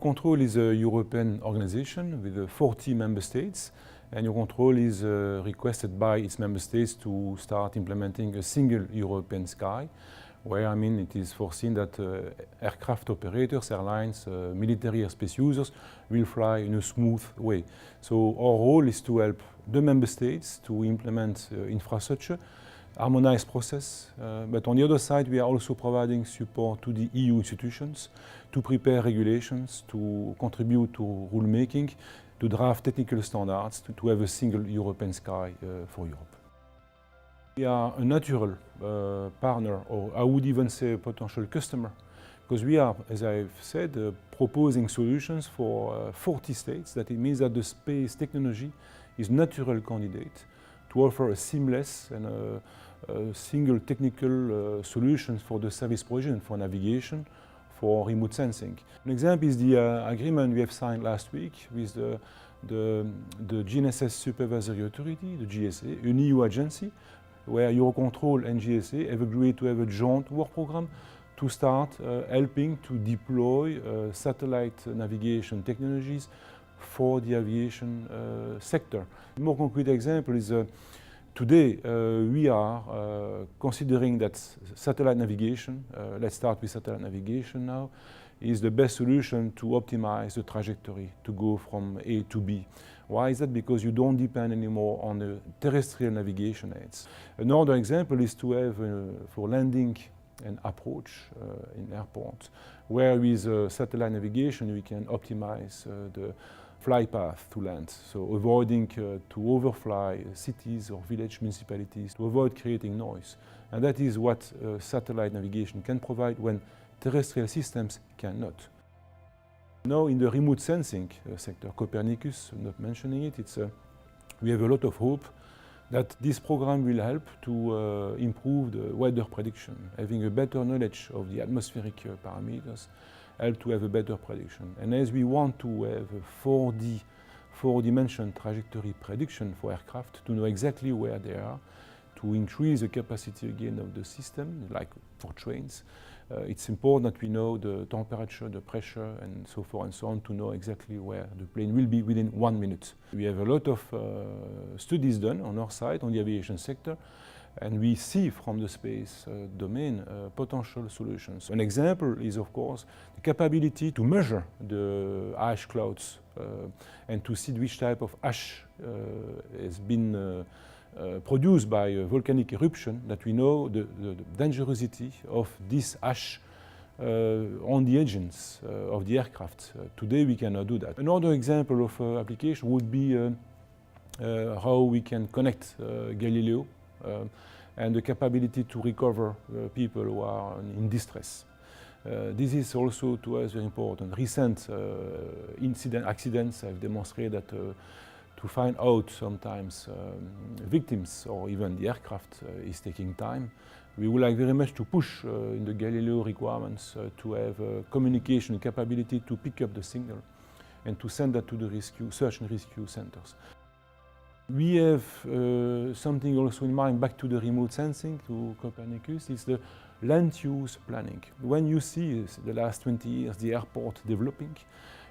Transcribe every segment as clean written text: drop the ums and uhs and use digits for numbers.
Eurocontrol is a European organization with 40 member states, and Eurocontrol is requested by its member states to start implementing a single European sky, where it is foreseen that aircraft operators, airlines, military airspace users will fly in a smooth way. So our role is to help the member states to implement infrastructure, harmonized process, but on the other side we are also providing support to the EU institutions to prepare regulations, to contribute to rulemaking, to draft technical standards, to have a single European sky for Europe. We are a natural partner, or I would even say a potential customer, because we are, as I've said, proposing solutions for 40 states. That it means that the space technology is a natural candidate to offer a seamless and a single technical solutions for the service provision, for navigation, for remote sensing. An example is the agreement we have signed last week with the GNSS Supervisory Authority, the GSA, an EU agency, where Eurocontrol and GSA have agreed to have a joint work program to start helping to deploy satellite navigation technologies for the aviation sector. A more concrete example is today we are considering that satellite navigation, let's start with satellite navigation now, is the best solution to optimize the trajectory to go from A to B. Why is that? Because you don't depend anymore on the terrestrial navigation aids. Another example is to have for landing and approach in airports, where with satellite navigation we can optimize the fly path to land, so avoiding to overfly cities or village municipalities, to avoid creating noise. And that is what satellite navigation can provide when terrestrial systems cannot. Now in the remote sensing sector, Copernicus, I'm not mentioning it, we have a lot of hope that this program will help to improve the weather prediction, having a better knowledge of the atmospheric parameters, help to have a better prediction. And as we want to have a 4-dimension trajectory prediction for aircraft, to know exactly where they are, to increase the capacity again of the system, like for trains, it's important that we know the temperature, the pressure, and so forth and so on, to know exactly where the plane will be within 1 minute. We have a lot of studies done on our side, on the aviation sector, and we see from the space domain potential solutions. An example is, of course, the capability to measure the ash clouds and to see which type of ash has been produced by a volcanic eruption, that we know the dangerosity of this ash on the engines of the aircraft. Today we cannot do that. Another example of application would be how we can connect Galileo and the capability to recover people who are in distress. This is also to us very important. Recent accidents have demonstrated that to find out sometimes victims or even the aircraft is taking time. We would like very much to push in the Galileo requirements to have communication capability to pick up the signal and to send that to the search and rescue centers. We have something also in mind, back to the remote sensing, to Copernicus, is the land use planning. When you see the last 20 years the airport developing,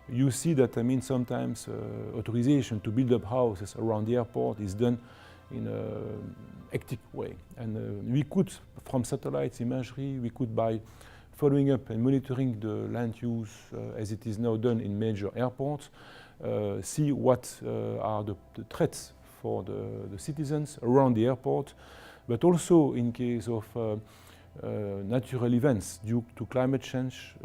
you see that sometimes authorization to build up houses around the airport is done in a hectic way. And we could, from satellites imagery, we could, by following up and monitoring the land use as it is now done in major airports, see what are the threats for the citizens around the airport, but also in case of natural events due to climate change,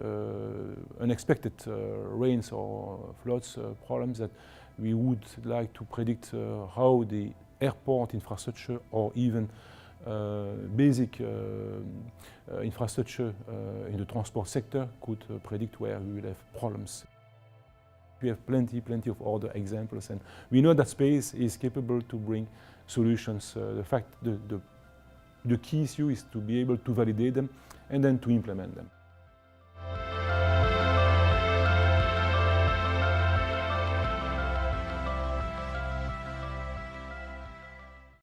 unexpected rains or floods problems, that we would like to predict how the airport infrastructure or even basic infrastructure in the transport sector could predict where we will have problems. We have plenty of other examples, and we know that space is capable to bring solutions. The key issue is to be able to validate them and then to implement them.